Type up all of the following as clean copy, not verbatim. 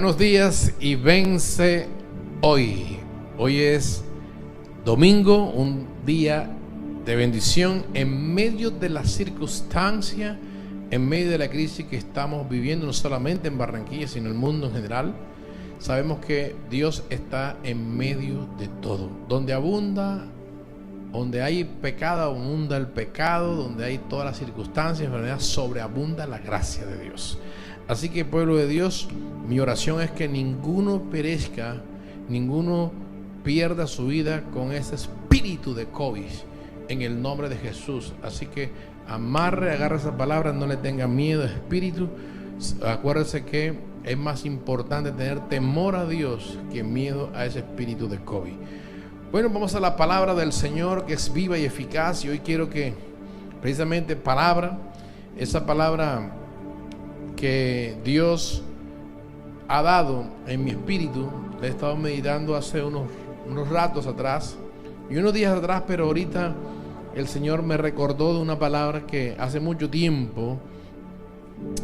Buenos días y vence hoy. Hoy es domingo, un día de bendición en medio de la circunstancia, en medio de la crisis que estamos viviendo, no solamente en Barranquilla, sino en el mundo en general. Sabemos que Dios está en medio de todo. Donde hay pecado, abunda el pecado. Donde hay todas las circunstancias, enfermedad, sobreabunda la gracia de Dios. Así que, pueblo de Dios, mi oración es que ninguno perezca, ninguno pierda su vida con ese espíritu de COVID, en el nombre de Jesús. Así que agarre esa palabra, no le tenga miedo, espíritu. Acuérdese que es más importante tener temor a Dios que miedo a ese espíritu de COVID. Bueno, vamos a la palabra del Señor, que es viva y eficaz. Y hoy quiero que precisamente esa palabra que Dios ha dado en mi espíritu, la he estado meditando hace unos ratos atrás y unos días atrás, pero ahorita el Señor me recordó de una palabra que hace mucho tiempo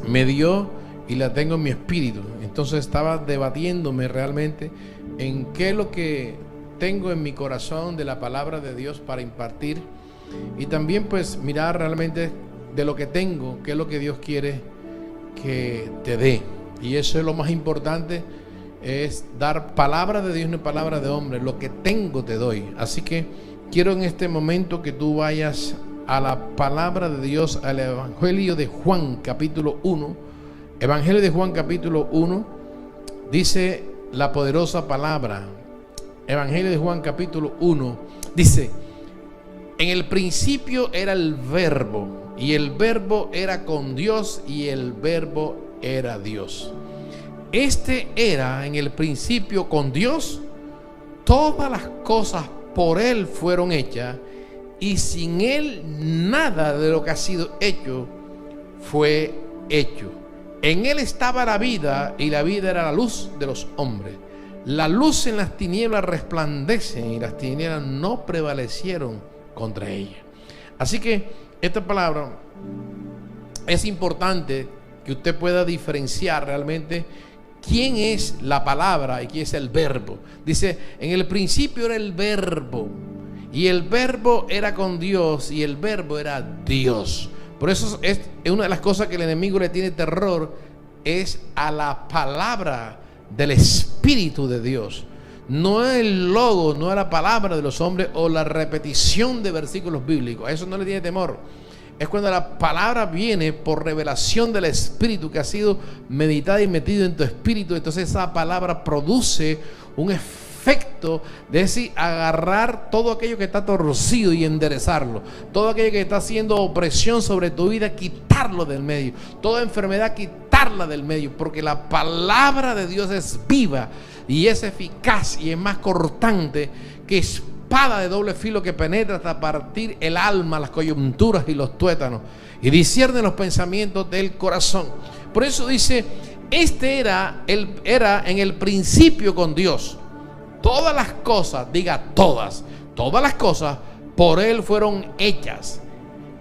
me dio y la tengo en mi espíritu. Entonces estaba debatiéndome realmente en qué es lo que tengo en mi corazón de la palabra de Dios para impartir, y también pues mirar realmente de lo que tengo, qué es lo que Dios quiere que te dé. Y eso es lo más importante, es dar palabra de Dios, no palabra de hombre. Lo que tengo te doy. Así que quiero en este momento que tú vayas a la palabra de Dios, al Evangelio de Juan capítulo 1. Evangelio de Juan capítulo 1, dice la poderosa palabra. Evangelio de Juan capítulo 1 dice: en el principio era el Verbo, y el Verbo era con Dios, y el Verbo era Dios. Este era en el principio con Dios. Todas las cosas por Él fueron hechas, y sin Él nada de lo que ha sido hecho fue hecho. En Él estaba la vida, y la vida era la luz de los hombres. La luz en las tinieblas resplandece, y las tinieblas no prevalecieron contra ella. Así que esta palabra es importante que usted pueda diferenciar realmente quién es la palabra y quién es el verbo. Dice: en el principio era el Verbo, y el Verbo era con Dios, y el Verbo era Dios. Por eso es una de las cosas que el enemigo le tiene terror, es a la palabra del Espíritu de Dios. No es el logo, no es la palabra de los hombres o la repetición de versículos bíblicos. A eso no le tiene temor. Es cuando la palabra viene por revelación del Espíritu, que ha sido meditada y metido en tu espíritu. Entonces esa palabra produce un efecto de decir, agarrar todo aquello que está torcido y enderezarlo. Todo aquello que está haciendo opresión sobre tu vida, quitarlo del medio. Toda enfermedad, quitarla del medio. Porque la palabra de Dios es viva y es eficaz y es más cortante que espada de doble filo, que penetra hasta partir el alma, las coyunturas y los tuétanos, y discierne los pensamientos del corazón. Por eso dice: este era en el principio con Dios. Todas las cosas, diga todas las cosas por Él fueron hechas,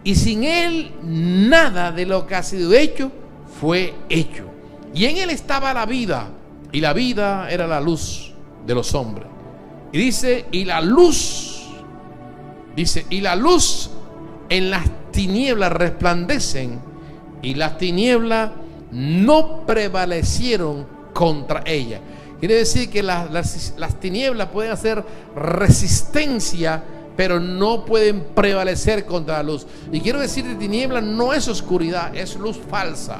y sin Él nada de lo que ha sido hecho fue hecho. Y en Él estaba la vida, y la vida era la luz de los hombres. Y dice, y la luz en las tinieblas resplandecen, y las tinieblas no prevalecieron contra ella. Quiere decir que las tinieblas pueden hacer resistencia, pero no pueden prevalecer contra la luz. Y quiero decir que tiniebla no es oscuridad, es luz falsa.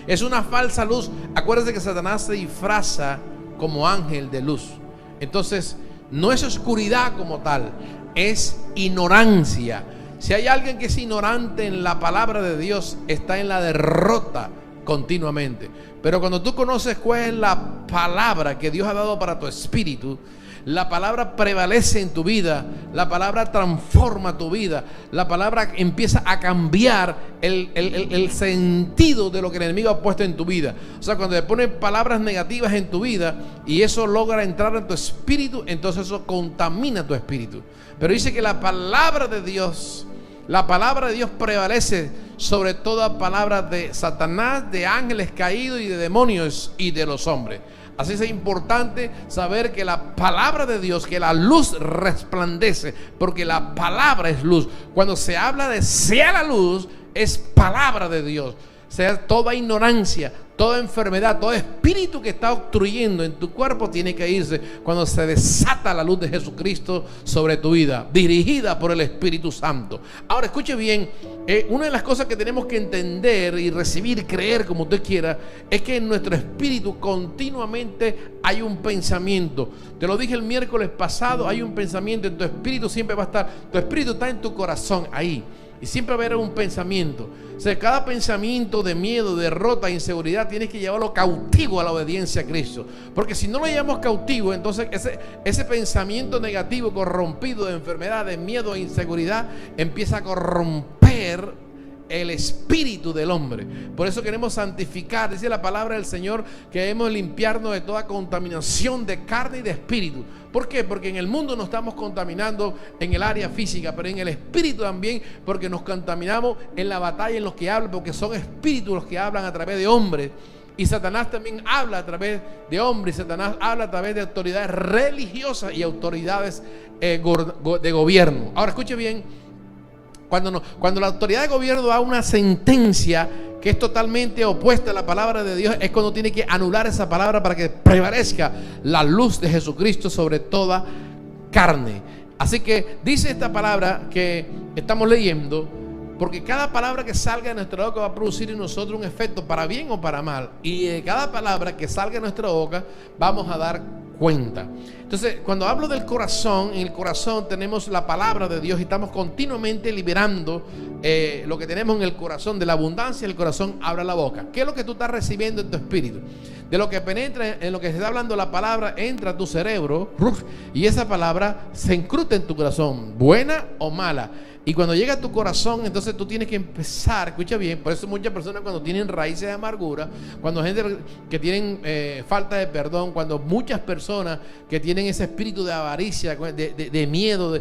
Es una falsa luz. Acuérdense que Satanás se disfraza como ángel de luz. Entonces, no es oscuridad como tal, es ignorancia. Si hay alguien que es ignorante en la palabra de Dios, está en la derrota continuamente. Pero cuando tú conoces cuál es la palabra que Dios ha dado para tu espíritu, la palabra prevalece en tu vida, la palabra transforma tu vida, la palabra empieza a cambiar el sentido de lo que el enemigo ha puesto en tu vida. O sea, cuando le ponen palabras negativas en tu vida y eso logra entrar en tu espíritu, entonces eso contamina tu espíritu. Pero dice que la palabra de Dios La palabra de Dios prevalece sobre toda palabra de Satanás, de ángeles caídos y de demonios y de los hombres. Así es importante saber que la palabra de Dios, que la luz resplandece, porque la palabra es luz. Cuando se habla de sea la luz, es palabra de Dios. Sea toda ignorancia, toda enfermedad, todo espíritu que está obstruyendo en tu cuerpo tiene que irse cuando se desata la luz de Jesucristo sobre tu vida, dirigida por el Espíritu Santo. Ahora escuche bien, una de las cosas que tenemos que entender y recibir, creer como usted quiera, es que en nuestro espíritu continuamente hay un pensamiento. Te lo dije el miércoles pasado, hay un pensamiento en tu espíritu, siempre va a estar, tu espíritu está en tu corazón ahí. Y siempre va a haber un pensamiento. O sea, cada pensamiento de miedo, de derrota, inseguridad, tienes que llevarlo cautivo a la obediencia a Cristo. Porque si no lo llevamos cautivo, entonces ese pensamiento negativo, corrompido de enfermedad, de miedo e inseguridad, empieza a corromper el espíritu del hombre. Por eso queremos santificar, dice la palabra del Señor, que debemos limpiarnos de toda contaminación de carne y de espíritu. ¿Por qué? Porque en el mundo nos estamos contaminando en el área física, pero en el espíritu también, porque nos contaminamos en la batalla, en los que hablan, porque son espíritus los que hablan a través de hombres. Y Satanás también habla a través de hombres, Satanás habla a través de autoridades religiosas y autoridades de gobierno. Ahora escuche bien. Cuando la autoridad de gobierno da una sentencia que es totalmente opuesta a la palabra de Dios, es cuando tiene que anular esa palabra para que prevalezca la luz de Jesucristo sobre toda carne. Así que dice esta palabra que estamos leyendo, porque cada palabra que salga de nuestra boca va a producir en nosotros un efecto para bien o para mal. Y de cada palabra que salga de nuestra boca vamos a dar cuenta. Entonces, cuando hablo del corazón, en el corazón tenemos la palabra de Dios y estamos continuamente liberando lo que tenemos en el corazón. De la abundancia del corazón habla la boca. ¿Qué es lo que tú estás recibiendo en tu espíritu? De lo que penetra, en lo que se está hablando la palabra, entra a tu cerebro y esa palabra se incrusta en tu corazón, buena o mala. Y cuando llega a tu corazón, entonces tú tienes que empezar, escucha bien, por eso muchas personas cuando tienen raíces de amargura, cuando gente que tienen falta de perdón, cuando muchas personas que tienen ese espíritu de avaricia, de miedo,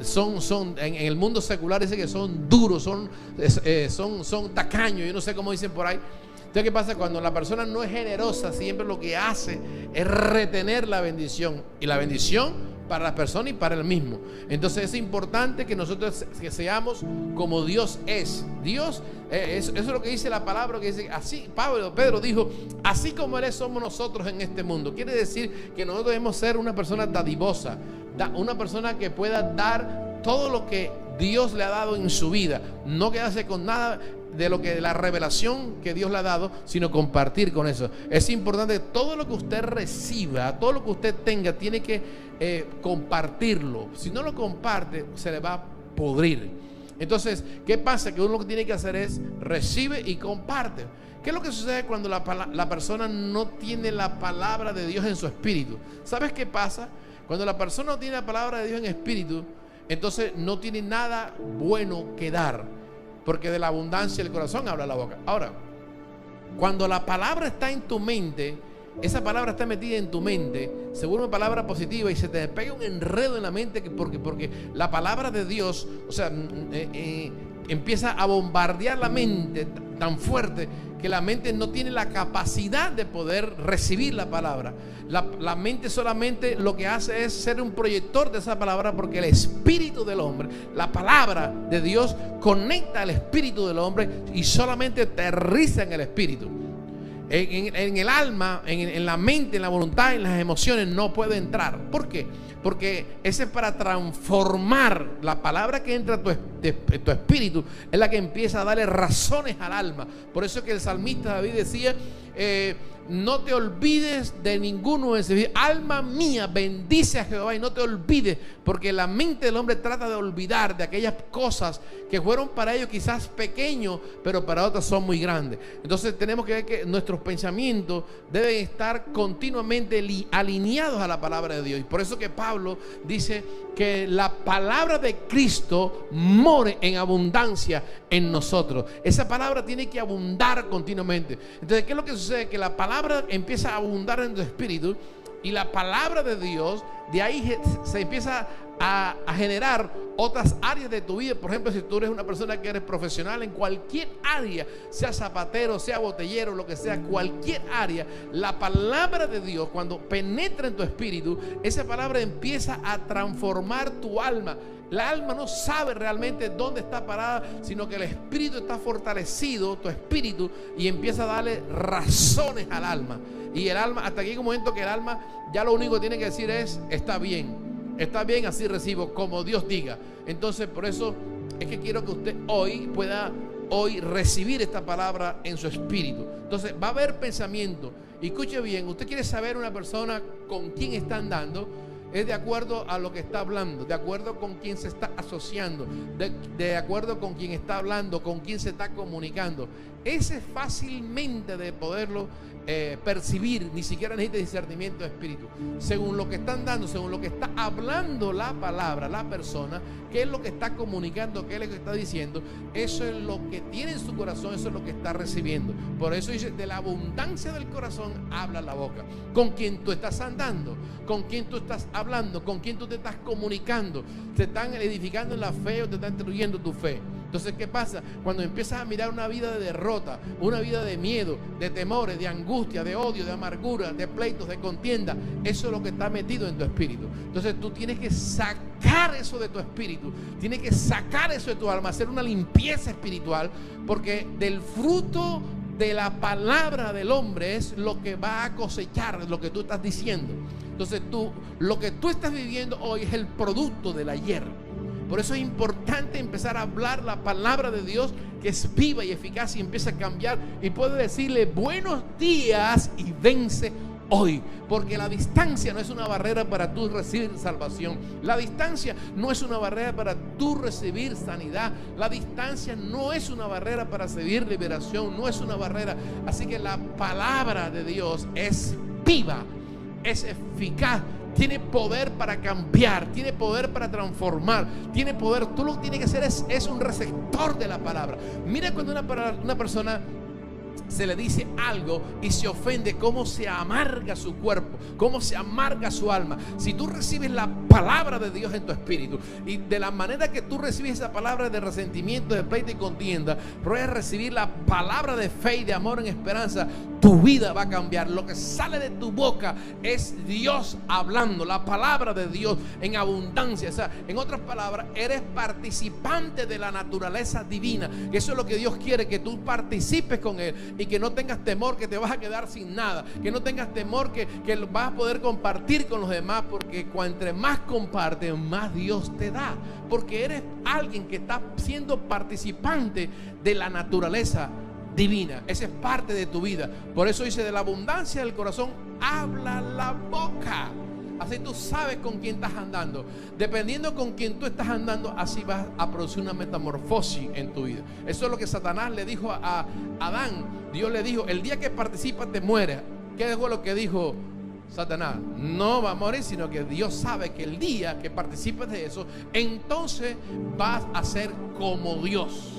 son en el mundo secular dice que son duros, son tacaños, yo no sé cómo dicen por ahí. Entonces, ¿qué pasa? Cuando la persona no es generosa, siempre lo que hace es retener la bendición. Y la bendición para la persona y para él mismo. Entonces es importante que nosotros que seamos como Dios es. Dios, eso es lo que dice la palabra, que dice así, Pedro dijo, así como Él somos nosotros en este mundo. Quiere decir que nosotros debemos ser una persona dadivosa, una persona que pueda dar todo lo que Dios le ha dado en su vida, no quedarse con nada de la revelación que Dios le ha dado, sino compartir con eso. Es importante, todo lo que usted reciba, todo lo que usted tenga, tiene que compartirlo. Si no lo comparte, se le va a podrir. Entonces, ¿qué pasa? Que uno lo que tiene que hacer es recibe y comparte. ¿Qué es lo que sucede cuando la persona no tiene la palabra de Dios en su espíritu? ¿Sabes qué pasa? Cuando la persona no tiene la palabra de Dios en espíritu, entonces no tiene nada bueno que dar, porque de la abundancia del corazón habla la boca. Ahora, cuando la palabra está en tu mente, esa palabra está metida en tu mente, se vuelve una palabra positiva y se te pega un enredo en la mente porque la palabra de Dios, o sea, empieza a bombardear la mente tan fuerte que la mente no tiene la capacidad de poder recibir la palabra. La mente solamente lo que hace es ser un proyector de esa palabra, porque el espíritu del hombre, la palabra de Dios, conecta al espíritu del hombre y solamente aterriza en el espíritu. En el alma, en la mente, en la voluntad, en las emociones no puede entrar. ¿Por qué? Porque ese es para transformar. La palabra que entra a tu espíritu es la que empieza a darle razones al alma. Por eso es que el salmista David decía, no te olvides de ninguno de esos. Alma mía, bendice a Jehová y no te olvides, porque la mente del hombre trata de olvidar de aquellas cosas que fueron para ellos quizás pequeños, pero para otros son muy grandes. Entonces tenemos que ver que nuestros pensamientos deben estar continuamente alineados a la palabra de Dios. Y por eso que Pablo dice que la palabra de Cristo more en abundancia en nosotros. Esa palabra tiene que abundar continuamente. Entonces, ¿qué es lo que sucede? Que la palabra empieza a abundar en tu espíritu y la palabra de Dios, de ahí se empieza a generar otras áreas de tu vida. Por ejemplo, si tú eres una persona que eres profesional en cualquier área, sea zapatero, sea botellero, lo que sea, cualquier área, la palabra de Dios, cuando penetra en tu espíritu, esa palabra empieza a transformar tu alma. La alma no sabe realmente dónde está parada, sino que el espíritu está fortalecido, tu espíritu, y empieza a darle razones al alma. Y el alma, hasta que llega un momento que el alma ya lo único que tiene que decir es: está bien, así recibo, como Dios diga. Entonces, por eso es que quiero que usted pueda recibir esta palabra en su espíritu. Entonces, va a haber pensamiento. Y escuche bien, usted quiere saber una persona con quién está andando, es de acuerdo a lo que está hablando, de acuerdo con quién se está asociando, de acuerdo con quién está hablando, con quién se está comunicando. Ese es fácilmente de poderlo percibir. Ni siquiera necesita discernimiento de espíritu. Según lo que están dando, según lo que está hablando la palabra, la persona, qué es lo que está comunicando, qué es lo que está diciendo, eso es lo que tiene en su corazón, eso es lo que está recibiendo. Por eso dice: de la abundancia del corazón habla la boca. Con quien tú estás andando, con quien tú estás hablando, con quien tú te estás comunicando, te están edificando en la fe o te están destruyendo tu fe. Entonces, ¿qué pasa? Cuando empiezas a mirar una vida de derrota, una vida de miedo, de temores, de angustia, de odio, de amargura, de pleitos, de contienda, eso es lo que está metido en tu espíritu. Entonces tú tienes que sacar eso de tu espíritu, tienes que sacar eso de tu alma, hacer una limpieza espiritual, porque del fruto de la palabra del hombre es lo que va a cosechar lo que tú estás diciendo. Entonces lo que tú estás viviendo hoy es el producto del ayer. Por eso es importante empezar a hablar la palabra de Dios, que es viva y eficaz, y empieza a cambiar, y puede decirle: buenos días, y vence hoy. Porque la distancia no es una barrera para tú recibir salvación. La distancia no es una barrera para tú recibir sanidad. La distancia no es una barrera para recibir liberación. No es una barrera. Así que la palabra de Dios es viva, es eficaz, tiene poder para cambiar, tiene poder para transformar, tiene poder. Tú lo que tienes que hacer es un receptor de la palabra. Mira cuando una persona se le dice algo y se ofende, cómo se amarga su cuerpo, cómo se amarga su alma. Si tú recibes la palabra de Dios en tu espíritu, y de la manera que tú recibes esa palabra de resentimiento, de pleito y contienda, puedes recibir la palabra de fe y de amor en esperanza, tu vida va a cambiar. Lo que sale de tu boca es Dios hablando, la palabra de Dios en abundancia. O sea, en otras palabras, eres participante de la naturaleza divina. Eso es lo que Dios quiere, que tú participes con Él, y que no tengas temor que te vas a quedar sin nada, que no tengas temor que vas a poder compartir con los demás, porque entre más compartes, más Dios te da, porque eres alguien que está siendo participante de la naturaleza divina. Esa es parte de tu vida. Por eso dice: de la abundancia del corazón habla la boca. Así tú sabes con quién estás andando. Dependiendo con quién tú estás andando, así vas a producir una metamorfosis en tu vida. Eso es lo que Satanás le dijo a Adán. Dios le dijo: el día que participas te mueres. ¿Qué fue lo que dijo Satanás? No va a morir, sino que Dios sabe que el día que participes de eso, entonces vas a ser como Dios.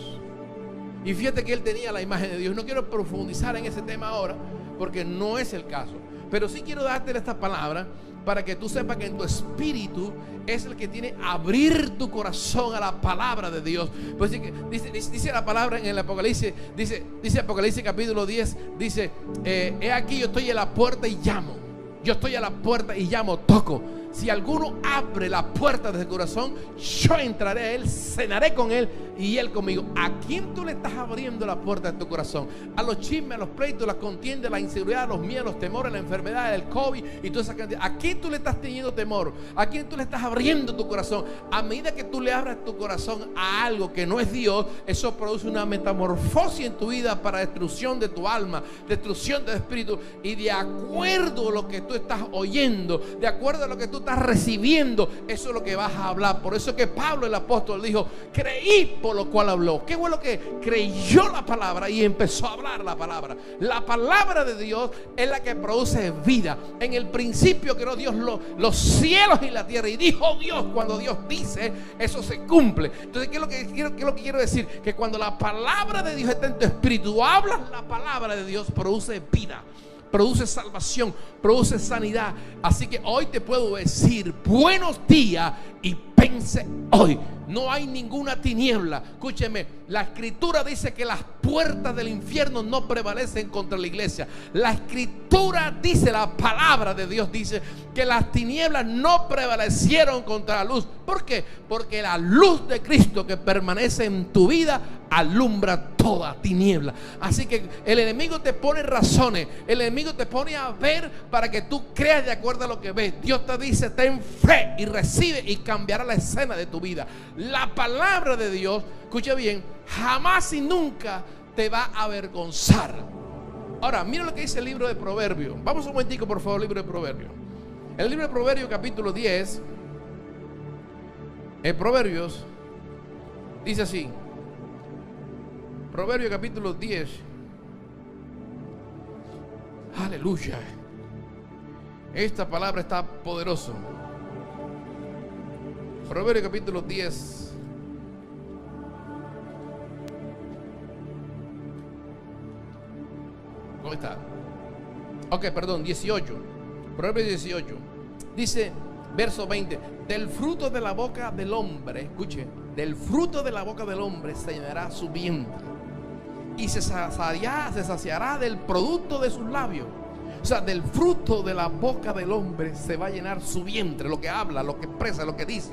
Y fíjate que él tenía la imagen de Dios. No quiero profundizar en ese tema ahora, porque no es el caso. Pero sí quiero darte esta palabra para que tú sepas que en tu espíritu es el que tiene que abrir tu corazón a la palabra de Dios. Pues dice la palabra en el Apocalipsis, dice Apocalipsis capítulo 10, dice: he aquí, yo estoy a la puerta y llamo. Yo estoy a la puerta y llamo, toco. Si alguno abre la puerta de su corazón, yo entraré a él, cenaré con él y él conmigo. ¿A quién tú le estás abriendo la puerta de tu corazón? A los chismes, a los pleitos, las contiendas, la inseguridad, los miedos, los temores, la enfermedad, el COVID y toda esa cantidad. ¿A quién tú le estás teniendo temor? ¿A quién tú le estás abriendo tu corazón? A medida que tú le abras tu corazón a algo que no es Dios, eso produce una metamorfosis en tu vida para destrucción de tu alma, destrucción de tu espíritu. Y de acuerdo a lo que tú estás oyendo, de acuerdo a lo que tú estás recibiendo, eso es lo que vas a hablar. Por eso que Pablo el apóstol dijo: creí, por lo cual habló. ¿Qué fue lo que creyó? La palabra, y empezó a hablar la palabra. La palabra de Dios es la que produce vida. En el principio creó Dios los cielos y la tierra, y dijo Dios. Cuando Dios dice, eso se cumple. Entonces, ¿qué es lo que quiero decir? Que cuando la palabra de Dios está en tu espíritu, hablas la palabra de Dios, produce vida, produce salvación, produce sanidad. Así que hoy te puedo decir: buenos días y vence hoy. No hay ninguna tiniebla. Escúcheme, la escritura dice que las puertas del infierno no prevalecen contra la iglesia. La escritura dice, la palabra de Dios dice que las tinieblas no prevalecieron contra la luz. ¿Por qué? Porque la luz de Cristo que permanece en tu vida alumbra toda tiniebla. Así que el enemigo te pone razones, el enemigo te pone a ver para que tú creas de acuerdo a lo que ves. Dios te dice: ten fe y recibe, y cambiará la escena de tu vida. La palabra de Dios, escucha bien, jamás y nunca te va a avergonzar. Ahora, mira lo que dice el libro de Proverbios. Vamos un momentico, por favor, libro de Proverbios. El libro de Proverbios, capítulo 10. En Proverbios dice así. Proverbios capítulo 10. Aleluya. Esta palabra está poderosa. Proverbios capítulo 10. ¿Cómo está? Ok, perdón, 18. Proverbios 18. Dice, verso 20: del fruto de la boca del hombre, escuche, del fruto de la boca del hombre se llenará su vientre, y se saciará del producto de sus labios. O sea, del fruto de la boca del hombre se va a llenar su vientre. Lo que habla, lo que expresa, lo que dice,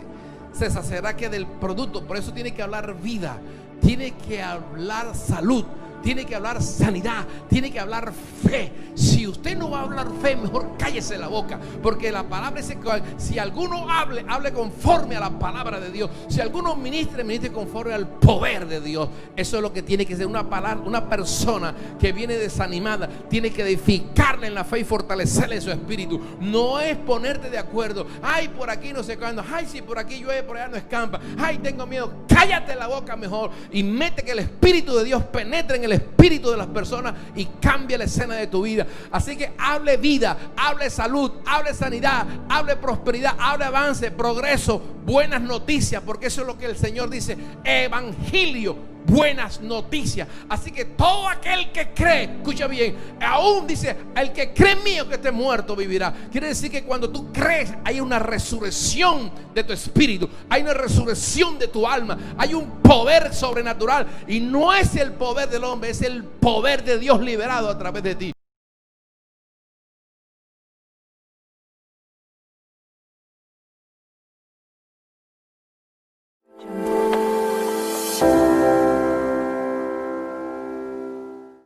se saciará que del producto. Por eso tiene que hablar vida, tiene que hablar salud, tiene que hablar sanidad, tiene que hablar fe. Si usted no va a hablar fe, mejor cállese la boca, porque la palabra dice que si alguno hable conforme a la palabra de Dios. Si alguno ministre conforme al poder de Dios. Eso es lo que tiene que ser una persona que viene desanimada. Tiene que edificarle en la fe y fortalecerle en su espíritu. No es ponerte de acuerdo. Ay, por aquí no sé cuándo. Ay, si por aquí llueve, por allá no escampa. Ay, tengo miedo. Cállate la boca mejor y mete que el Espíritu de Dios penetre en el espíritu de las personas y cambie la escena de tu vida. Así que hable vida, hable salud, hable sanidad, hable prosperidad, hable avance, progreso, buenas noticias, porque eso es lo que el Señor dice: evangelio, buenas noticias. Así que todo aquel que cree, escucha bien, aún dice: el que cree en mí, aunque esté muerto, vivirá. Quiere decir que cuando tú crees, hay una resurrección de tu espíritu, hay una resurrección de tu alma, hay un poder sobrenatural, y no es el poder del hombre, es el poder de Dios liberado a través de ti.